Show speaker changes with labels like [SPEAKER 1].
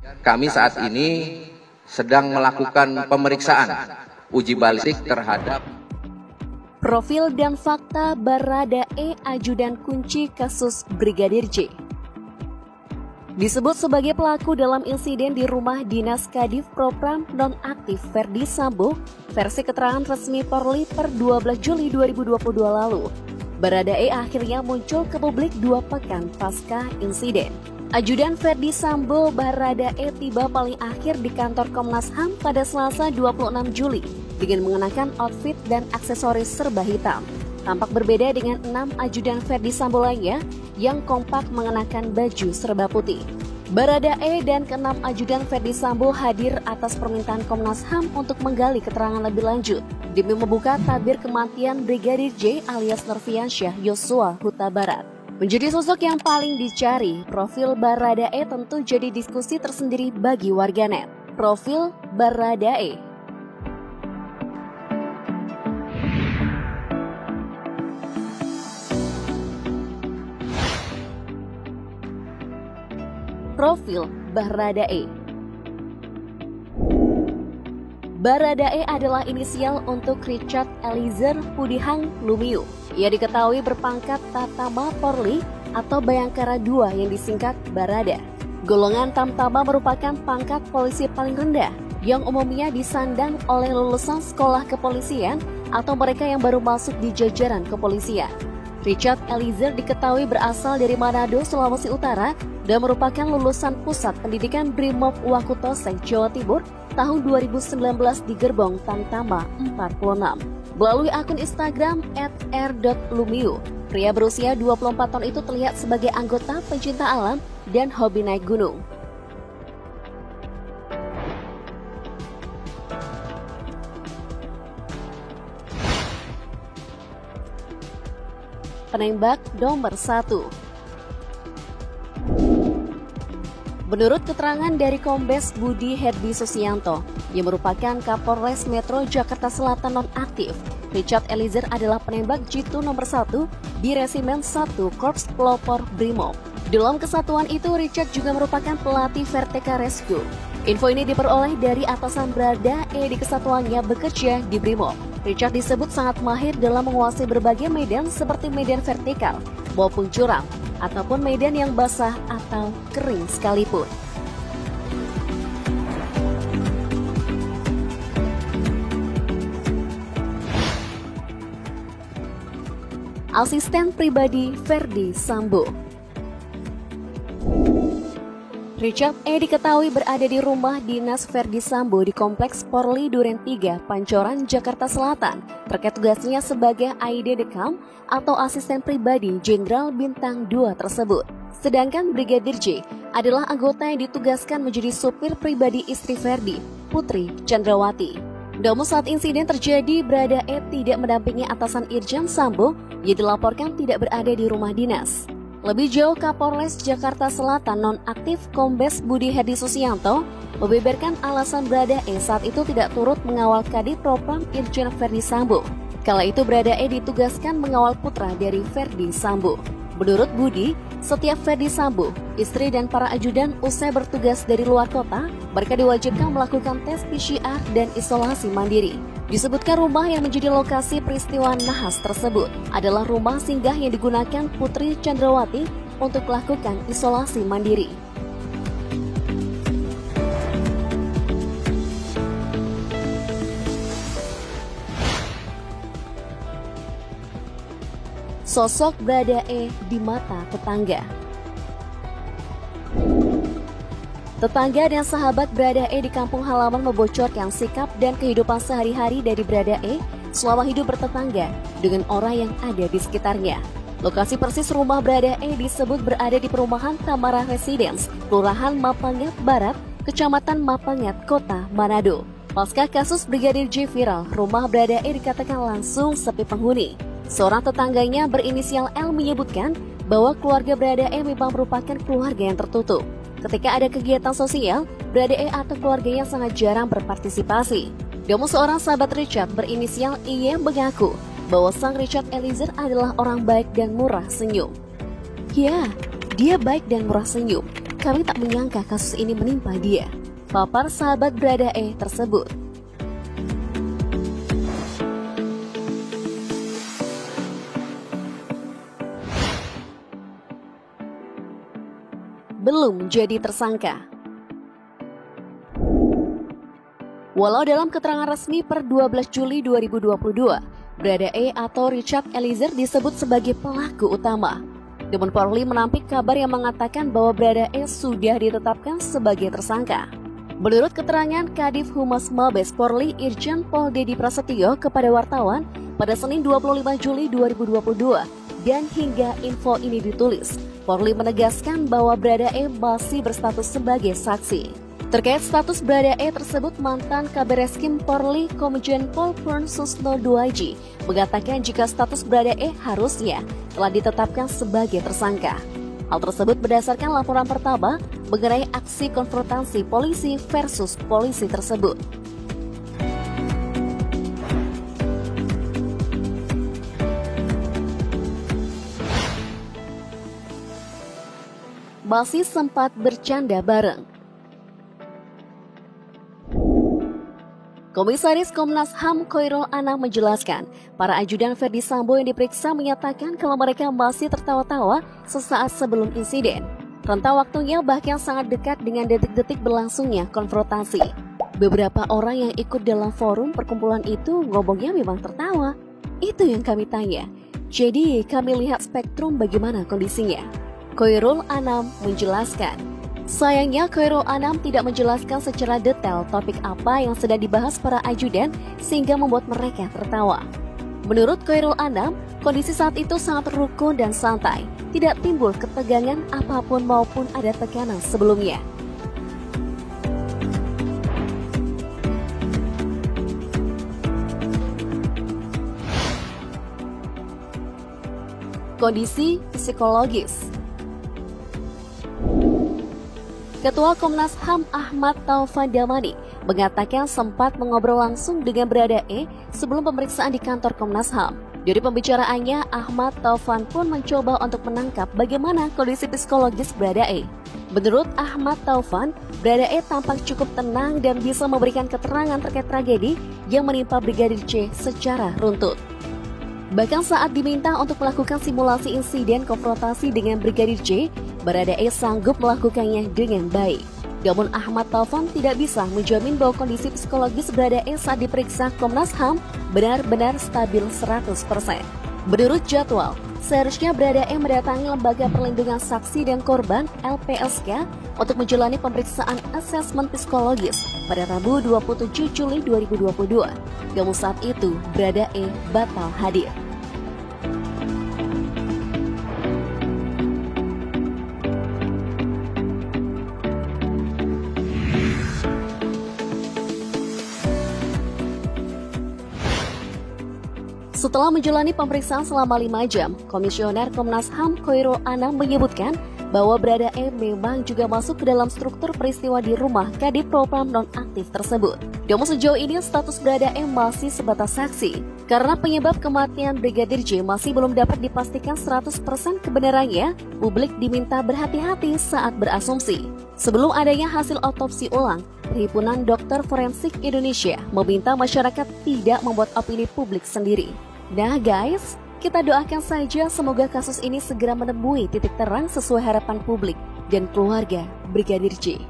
[SPEAKER 1] Kami saat ini sedang melakukan pemeriksaan uji balistik terhadap
[SPEAKER 2] profil dan fakta Baradae, ajudan kunci kasus Brigadir J. Disebut sebagai pelaku dalam insiden di rumah dinas Kadif Propam nonaktif Ferdi Sambo, versi keterangan resmi Polri per 12 Juli 2022 lalu. Baradae akhirnya muncul ke publik 2 pekan pasca insiden. Ajudan Ferdi Sambo, Baradae tiba paling akhir di kantor Komnas HAM pada Selasa 26 Juli dengan mengenakan outfit dan aksesoris serba hitam. Tampak berbeda dengan 6 ajudan Ferdi Sambo lainnya yang kompak mengenakan baju serba putih. Baradae dan ke-6 ajudan Ferdi Sambo hadir atas permintaan Komnas HAM untuk menggali keterangan lebih lanjut demi membuka tabir kematian Brigadir J alias Nurfiansyah Yosua Huta Barat. Menjadi sosok yang paling dicari, profil Baradae tentu jadi diskusi tersendiri bagi warganet. Profil Baradae. Profil Baradae. Baradae adalah inisial untuk Richard Eliezer Pudihang Lumiu. Ia diketahui berpangkat Tatama Polri atau Bayangkara II yang disingkat Barada. Golongan Tamtama merupakan pangkat polisi paling rendah yang umumnya disandang oleh lulusan sekolah kepolisian atau mereka yang baru masuk di jajaran kepolisian. Richard Eliezer diketahui berasal dari Manado, Sulawesi Utara dan merupakan lulusan Pusat Pendidikan Brimob Wakutose, Jawa Timur tahun 2019 di Gerbong Tamtama 46. Melalui akun Instagram @r.lumiu, pria berusia 24 tahun itu terlihat sebagai anggota pencinta alam dan hobi naik gunung. Penembak nomor 1. Menurut keterangan dari Kombes Budi Herdi Susianto, yang merupakan Kapolres Metro Jakarta Selatan nonaktif, Richard Eliezer adalah penembak jitu nomor 1 di Resimen 1 Korps Pelopor Brimob. Dalam kesatuan itu, Richard juga merupakan pelatih Verteka Rescue. Info ini diperoleh dari atasan Baradae di kesatuannya bekerja di Brimob. Richard disebut sangat mahir dalam menguasai berbagai medan seperti medan vertikal maupun curam, ataupun medan yang basah atau kering sekalipun. Asisten pribadi Ferdi Sambo. Richard E. diketahui berada di rumah dinas Ferdi Sambo di Kompleks Porli Duren 3, Pancoran, Jakarta Selatan, terkait tugasnya sebagai AID Dekam atau asisten pribadi Jenderal Bintang 2 tersebut. Sedangkan Brigadir J adalah anggota yang ditugaskan menjadi supir pribadi istri Ferdi, Putri Chandrawati. Namun saat insiden terjadi, Baradae tidak mendampingi atasan Irjen Sambo yang dilaporkan tidak berada di rumah dinas. Lebih jauh, Kapolres Jakarta Selatan nonaktif Kombes Budi Herdi Susianto membeberkan alasan Baradae saat itu tidak turut mengawal Kadif Propam Irjen Ferdi Sambo. Kala itu Baradae ditugaskan mengawal putra dari Ferdi Sambo. Menurut Budi, setiap Ferdi Sambo, istri dan para ajudan usai bertugas dari luar kota, mereka diwajibkan melakukan tes PCR dan isolasi mandiri. Disebutkan rumah yang menjadi lokasi peristiwa nahas tersebut adalah rumah singgah yang digunakan Putri Chandrawati untuk melakukan isolasi mandiri. Sosok Baradae di mata tetangga. Tetangga dan sahabat Baradae di kampung halaman membocorkan sikap dan kehidupan sehari-hari dari Baradae selama hidup bertetangga dengan orang yang ada di sekitarnya. Lokasi persis rumah Baradae disebut berada di perumahan Tamara Residence, Kelurahan Mapangat Barat, Kecamatan Mapangat, Kota Manado. Pasca kasus Brigadir J viral, rumah Baradae dikatakan langsung sepi penghuni. Seorang tetangganya berinisial L menyebutkan bahwa keluarga Baradae memang merupakan keluarga yang tertutup. Ketika ada kegiatan sosial, Baradae atau keluarganya sangat jarang berpartisipasi. Namun seorang sahabat Richard berinisial IY mengaku bahwa sang Richard Eliezer adalah orang baik dan murah senyum. Ya, dia baik dan murah senyum. kami tak menyangka kasus ini menimpa dia, papar sahabat Brada E tersebut. Belum jadi tersangka. Walau dalam keterangan resmi per 12 Juli 2022, Brada E atau Richard Eliezer disebut sebagai pelaku utama. Namun Polri menampik kabar yang mengatakan bahwa Brada E sudah ditetapkan sebagai tersangka. Menurut keterangan Kadif Humas Mabes Polri Irjen Pol Dedi Prasetyo kepada wartawan pada Senin 25 Juli 2022, dan hingga info ini ditulis, Polri menegaskan bahwa Brada E masih berstatus sebagai saksi. Terkait status Brada E tersebut, mantan Kabareskrim Polri Komjen Pol Purn Susno Duaji mengatakan jika status Brada E harusnya telah ditetapkan sebagai tersangka. Hal tersebut berdasarkan laporan pertama mengenai aksi konfrontasi polisi versus polisi tersebut. Masih sempat bercanda bareng. Komisaris Komnas HAM Khoirul Anam menjelaskan, para ajudan Ferdi Sambo yang diperiksa menyatakan kalau mereka masih tertawa-tawa sesaat sebelum insiden. Rentang waktunya bahkan sangat dekat dengan detik-detik berlangsungnya konfrontasi. Beberapa orang yang ikut dalam forum perkumpulan itu ngomongnya memang tertawa. Itu yang kami tanya. Jadi kami lihat spektrum bagaimana kondisinya. Khoirul Anam menjelaskan. Sayangnya Khoirul Anam tidak menjelaskan secara detail topik apa yang sedang dibahas para ajudan sehingga membuat mereka tertawa. Menurut Khoirul Anam, kondisi saat itu sangat rukun dan santai, tidak timbul ketegangan apapun maupun ada tekanan sebelumnya. Kondisi psikologis. Ketua Komnas HAM Ahmad Taufan Damani mengatakan sempat mengobrol langsung dengan Brada E sebelum pemeriksaan di kantor Komnas HAM. Dari pembicaraannya, Ahmad Taufan pun mencoba untuk menangkap bagaimana kondisi psikologis Brada E. Menurut Ahmad Taufan, Brada E tampak cukup tenang dan bisa memberikan keterangan terkait tragedi yang menimpa Brigadir C secara runtut. Bahkan saat diminta untuk melakukan simulasi insiden konfrontasi dengan Brigadir C, Brada E sanggup melakukannya dengan baik. Namun Ahmad Taufan tidak bisa menjamin bahwa kondisi psikologis Brada E saat diperiksa Komnas HAM benar-benar stabil 100%. Menurut jadwal, seharusnya Brada E mendatangi Lembaga Perlindungan Saksi dan Korban (LPSK) untuk menjalani pemeriksaan asesmen psikologis pada Rabu 27 Juli 2022. Namun saat itu Brada E batal hadir. Setelah menjalani pemeriksaan selama 5 jam, Komisioner Komnas HAM Khoirul Anam menyebutkan bahwa Brada E memang juga masuk ke dalam struktur peristiwa di rumah Kadif Propam nonaktif tersebut. Namun sejauh ini status Brada E masih sebatas saksi. Karena penyebab kematian Brigadir J masih belum dapat dipastikan 100% kebenarannya, publik diminta berhati-hati saat berasumsi. Sebelum adanya hasil otopsi ulang, Perhimpunan Dokter Forensik Indonesia meminta masyarakat tidak membuat opini publik sendiri. Nah guys, kita doakan saja semoga kasus ini segera menemui titik terang sesuai harapan publik dan keluarga Brigadir J.